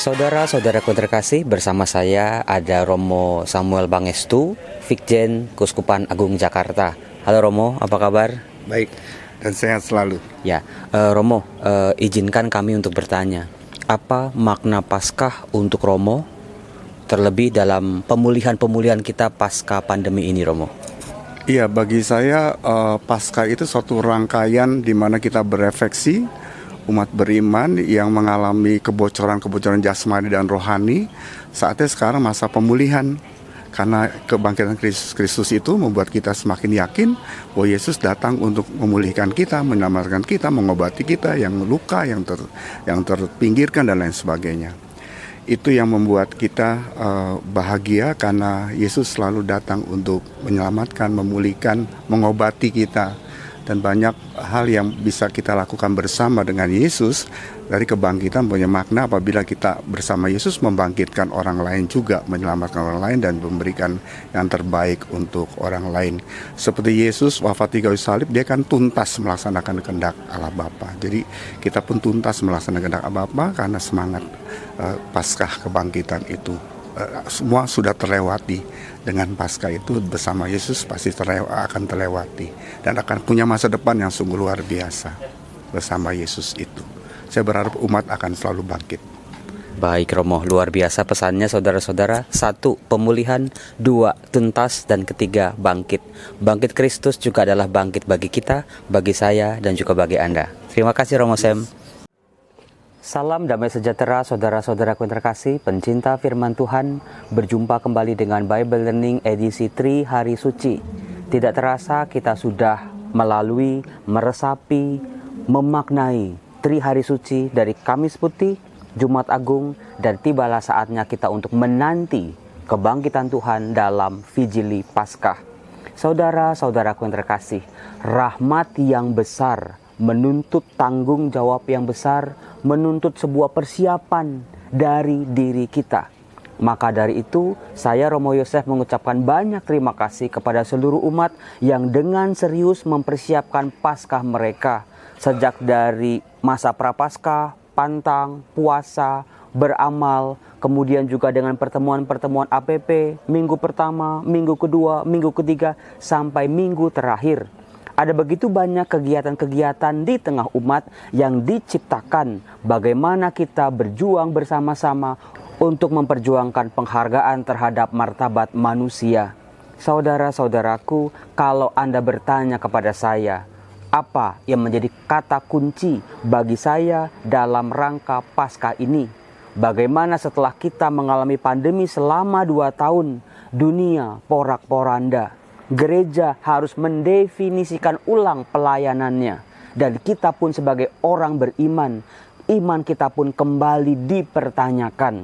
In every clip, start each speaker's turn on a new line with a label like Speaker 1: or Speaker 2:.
Speaker 1: Saudara-saudaraku terkasih, bersama saya ada Romo Samuel Bangestu, Vikjen Keuskupan Agung Jakarta. Halo Romo, apa kabar?
Speaker 2: Baik, dan sehat selalu.
Speaker 1: Ya, Romo, izinkan kami untuk bertanya, apa makna Paskah untuk Romo, terlebih dalam pemulihan kita pasca pandemi ini, Romo?
Speaker 2: Iya, bagi saya Paskah itu suatu rangkaian di mana kita berefleksi umat beriman yang mengalami kebocoran-kebocoran jasmani dan rohani. Saatnya sekarang masa pemulihan, karena kebangkitan Kristus itu membuat kita semakin yakin bahwa Yesus datang untuk memulihkan kita, menyelamatkan kita, mengobati kita yang luka, yang terpinggirkan dan lain sebagainya. Itu yang membuat kita bahagia karena Yesus selalu datang untuk menyelamatkan, memulihkan, mengobati kita. Dan banyak hal yang bisa kita lakukan bersama dengan Yesus. Dari kebangkitan punya makna apabila kita bersama Yesus membangkitkan orang lain juga, menyelamatkan orang lain dan memberikan yang terbaik untuk orang lain. Seperti Yesus wafat di kayu salib, dia kan tuntas melaksanakan kehendak Allah Bapa. Jadi kita pun tuntas melaksanakan kehendak Allah Bapa karena semangat Paskah kebangkitan itu. Semua sudah terlewati. Dengan Paskah itu bersama Yesus pasti akan terlewati dan akan punya masa depan yang sungguh luar biasa bersama Yesus itu. Saya berharap umat akan selalu bangkit.
Speaker 1: Baik Romo, luar biasa pesannya saudara-saudara. 1. Pemulihan, 2. Tuntas, dan ketiga bangkit. Bangkit Kristus juga adalah bangkit bagi kita, bagi saya, dan juga bagi Anda. Terima kasih Romo Sam. Salam damai sejahtera saudara-saudaraku yang terkasih, pencinta firman Tuhan. Berjumpa kembali dengan Bible Learning edisi Tri Hari Suci. Tidak terasa kita sudah melalui, meresapi, memaknai Tri Hari Suci dari Kamis Putih, Jumat Agung, dan tibalah saatnya kita untuk menanti kebangkitan Tuhan dalam Vigili Paskah. Saudara-saudaraku yang terkasih, rahmat yang besar menuntut tanggung jawab yang besar, menuntut sebuah persiapan dari diri kita. Maka dari itu, saya Romo Yosef mengucapkan banyak terima kasih kepada seluruh umat yang dengan serius mempersiapkan Paskah mereka. Sejak dari masa Prapaskah, pantang, puasa, beramal, kemudian juga dengan pertemuan-pertemuan APP, minggu pertama, minggu kedua, minggu ketiga, sampai minggu terakhir. Ada begitu banyak kegiatan-kegiatan di tengah umat yang diciptakan bagaimana kita berjuang bersama-sama untuk memperjuangkan penghargaan terhadap martabat manusia. Saudara-saudaraku, kalau Anda bertanya kepada saya, apa yang menjadi kata kunci bagi saya dalam rangka Paskah ini? Bagaimana setelah kita mengalami pandemi selama 2 tahun, dunia porak-poranda. Gereja harus mendefinisikan ulang pelayanannya. Dan kita pun sebagai orang beriman, iman kita pun kembali dipertanyakan.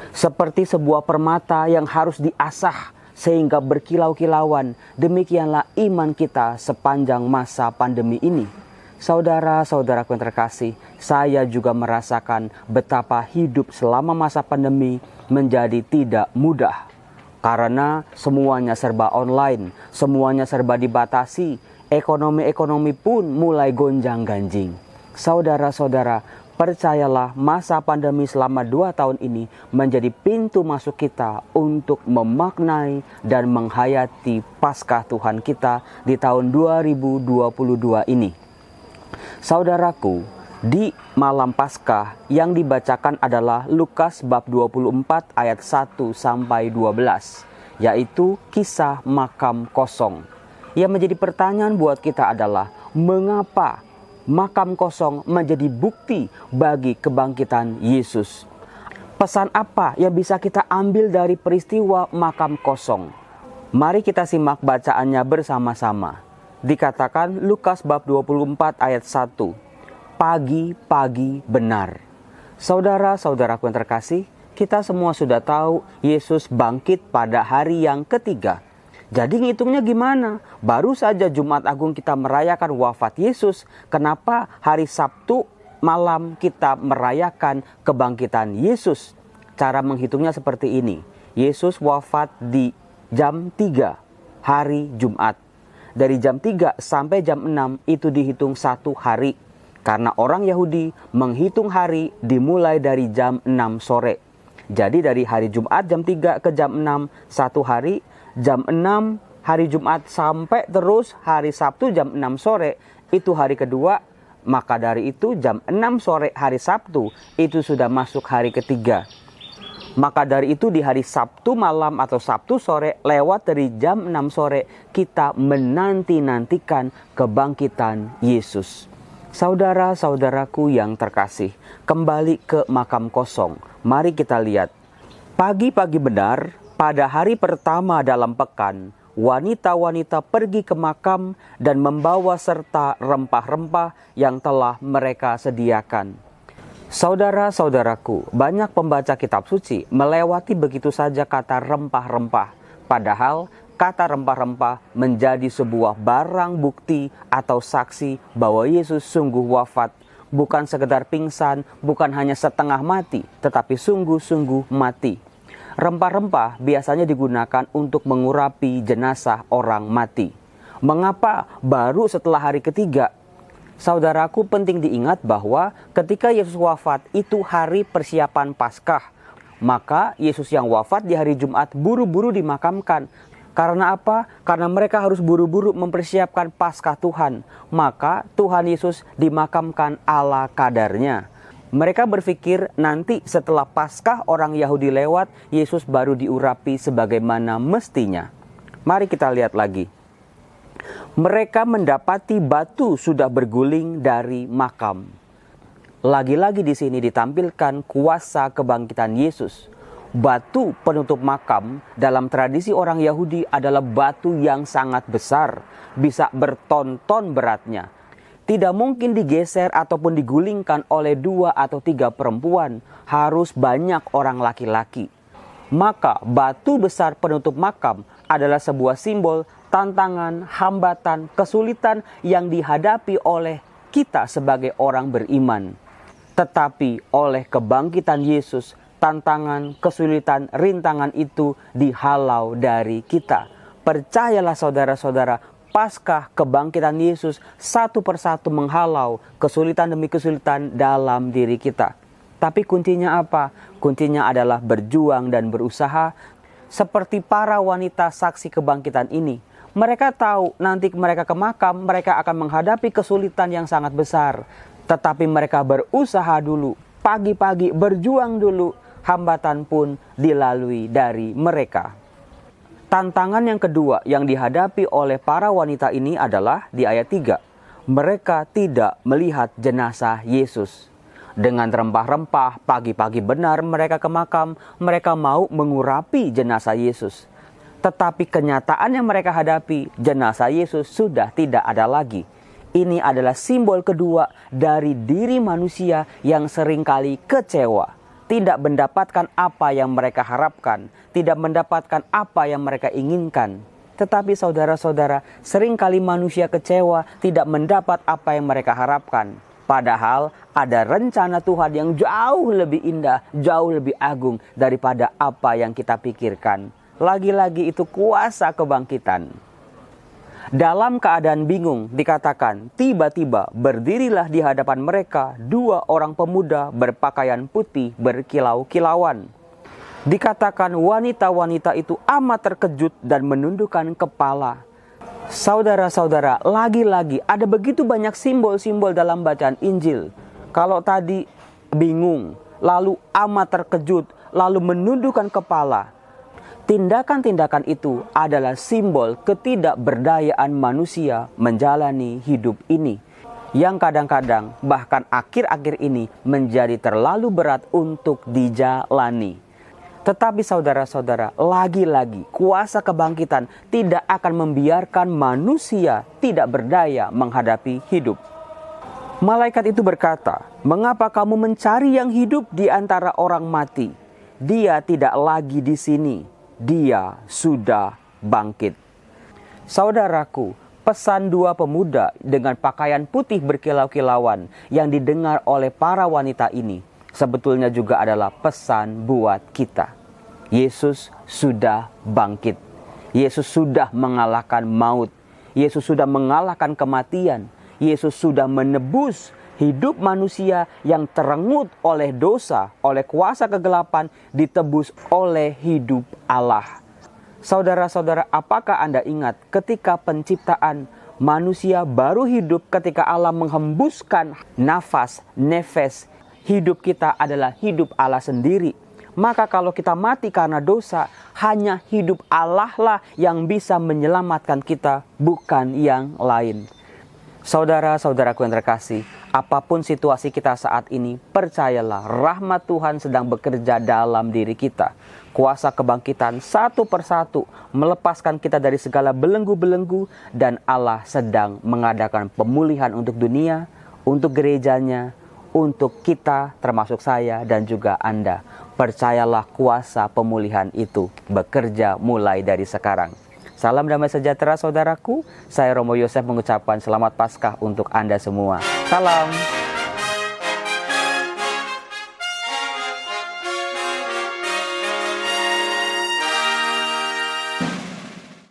Speaker 1: Seperti sebuah permata yang harus diasah sehingga berkilau-kilauan, demikianlah iman kita sepanjang masa pandemi ini. Saudara-saudaraku yang terkasih, saya juga merasakan betapa hidup selama masa pandemi menjadi tidak mudah. Karena semuanya serba online, semuanya serba dibatasi, ekonomi pun mulai gonjang-ganjing. Saudara-saudara, percayalah masa pandemi selama 2 tahun ini menjadi pintu masuk kita untuk memaknai dan menghayati Paskah Tuhan kita di tahun 2022 ini. Saudaraku, di malam Paskah yang dibacakan adalah Lukas bab 24 ayat 1 sampai 12, yaitu kisah makam kosong. Yang menjadi pertanyaan buat kita adalah mengapa makam kosong menjadi bukti bagi kebangkitan Yesus? Pesan apa yang bisa kita ambil dari peristiwa makam kosong? Mari kita simak bacaannya bersama-sama. Dikatakan Lukas bab 24 ayat 1. Pagi-pagi benar. Saudara-saudaraku yang terkasih, kita semua sudah tahu Yesus bangkit pada hari yang ketiga. Jadi ngitungnya gimana? Baru saja Jumat Agung kita merayakan wafat Yesus. Kenapa hari Sabtu malam kita merayakan kebangkitan Yesus? Cara menghitungnya seperti ini. Yesus wafat di jam 3 hari Jumat. Dari jam 3 sampai jam 6 itu dihitung 1 hari. Karena orang Yahudi menghitung hari dimulai dari jam 6 sore. Jadi dari hari Jumat jam 3 ke jam 6, satu hari, jam 6 hari Jumat sampai terus hari Sabtu jam 6 sore, itu hari kedua. Maka dari itu jam 6 sore hari Sabtu, itu sudah masuk hari ketiga. Maka dari itu di hari Sabtu malam atau Sabtu sore lewat dari jam 6 sore, kita menanti-nantikan kebangkitan Yesus. Saudara-saudaraku yang terkasih, kembali ke makam kosong. Mari kita lihat. Pagi-pagi benar, pada hari pertama dalam pekan, wanita-wanita pergi ke makam dan membawa serta rempah-rempah yang telah mereka sediakan. Saudara-saudaraku, banyak pembaca kitab suci melewati begitu saja kata rempah-rempah. Padahal kata rempah-rempah menjadi sebuah barang bukti atau saksi bahwa Yesus sungguh wafat. Bukan sekedar pingsan, bukan hanya setengah mati, tetapi sungguh-sungguh mati. Rempah-rempah biasanya digunakan untuk mengurapi jenazah orang mati. Mengapa baru setelah hari ketiga? Saudaraku, penting diingat bahwa ketika Yesus wafat itu hari persiapan Paskah. Maka Yesus yang wafat di hari Jumat buru-buru dimakamkan. Karena apa? Karena mereka harus buru-buru mempersiapkan Paskah Tuhan. Maka Tuhan Yesus dimakamkan ala kadarnya. Mereka berpikir nanti setelah Paskah orang Yahudi lewat, Yesus baru diurapi sebagaimana mestinya. Mari kita lihat lagi. Mereka mendapati batu sudah berguling dari makam. Lagi-lagi di sini ditampilkan kuasa kebangkitan Yesus. Batu penutup makam dalam tradisi orang Yahudi adalah batu yang sangat besar, bisa berton-ton beratnya. Tidak mungkin digeser ataupun digulingkan oleh 2 atau 3 perempuan, harus banyak orang laki-laki. Maka batu besar penutup makam adalah sebuah simbol tantangan, hambatan, kesulitan yang dihadapi oleh kita sebagai orang beriman. Tetapi oleh kebangkitan Yesus, tantangan, kesulitan, rintangan itu dihalau dari kita. Percayalah saudara-saudara, Paskah kebangkitan Yesus satu persatu menghalau kesulitan demi kesulitan dalam diri kita. Tapi kuncinya apa? Kuncinya adalah berjuang dan berusaha seperti para wanita saksi kebangkitan ini. Mereka tahu nanti mereka ke makam, mereka akan menghadapi kesulitan yang sangat besar. Tetapi mereka berusaha dulu, pagi-pagi berjuang dulu, hambatan pun dilalui dari mereka. Tantangan yang kedua yang dihadapi oleh para wanita ini adalah di ayat 3. Mereka tidak melihat jenazah Yesus. Dengan rempah-rempah, pagi-pagi benar mereka ke makam, mereka mau mengurapi jenazah Yesus. Tetapi kenyataan yang mereka hadapi, jenazah Yesus sudah tidak ada lagi. Ini adalah simbol kedua dari diri manusia yang seringkali kecewa. Tidak mendapatkan apa yang mereka harapkan. Tidak mendapatkan apa yang mereka inginkan. Tetapi saudara-saudara, seringkali manusia kecewa tidak mendapat apa yang mereka harapkan. Padahal ada rencana Tuhan yang jauh lebih indah, jauh lebih agung daripada apa yang kita pikirkan. Lagi-lagi itu kuasa kebangkitan. Dalam keadaan bingung dikatakan, tiba-tiba berdirilah di hadapan mereka 2 orang pemuda berpakaian putih berkilau-kilauan. Dikatakan wanita-wanita itu amat terkejut dan menundukkan kepala. Saudara-saudara, lagi-lagi ada begitu banyak simbol-simbol dalam bacaan Injil. Kalau tadi bingung, lalu amat terkejut, lalu menundukkan kepala. Tindakan-tindakan itu adalah simbol ketidakberdayaan manusia menjalani hidup ini. Yang kadang-kadang bahkan akhir-akhir ini menjadi terlalu berat untuk dijalani. Tetapi saudara-saudara, lagi-lagi kuasa kebangkitan tidak akan membiarkan manusia tidak berdaya menghadapi hidup. Malaikat itu berkata, "Mengapa kamu mencari yang hidup di antara orang mati? Dia tidak lagi di sini. Dia sudah bangkit." Saudaraku, pesan 2 pemuda dengan pakaian putih berkilau-kilauan yang didengar oleh para wanita ini sebetulnya juga adalah pesan buat kita. Yesus sudah bangkit. Yesus sudah mengalahkan maut. Yesus sudah mengalahkan kematian. Yesus sudah menebus Hidup manusia yang terengut oleh dosa, oleh kuasa kegelapan, ditebus oleh hidup Allah. Saudara-saudara, apakah Anda ingat ketika penciptaan manusia baru hidup ketika Allah menghembuskan nefes hidup kita adalah hidup Allah sendiri. Maka kalau kita mati karena dosa, hanya hidup Allah lah yang bisa menyelamatkan kita, bukan yang lain. Saudara-saudaraku yang terkasih, apapun situasi kita saat ini, percayalah rahmat Tuhan sedang bekerja dalam diri kita. Kuasa kebangkitan satu persatu melepaskan kita dari segala belenggu-belenggu, dan Allah sedang mengadakan pemulihan untuk dunia, untuk gerejanya, untuk kita termasuk saya dan juga Anda. Percayalah kuasa pemulihan itu bekerja mulai dari sekarang. Salam damai sejahtera saudaraku. Saya Romo Yosef mengucapkan selamat Paskah untuk Anda semua. Salam.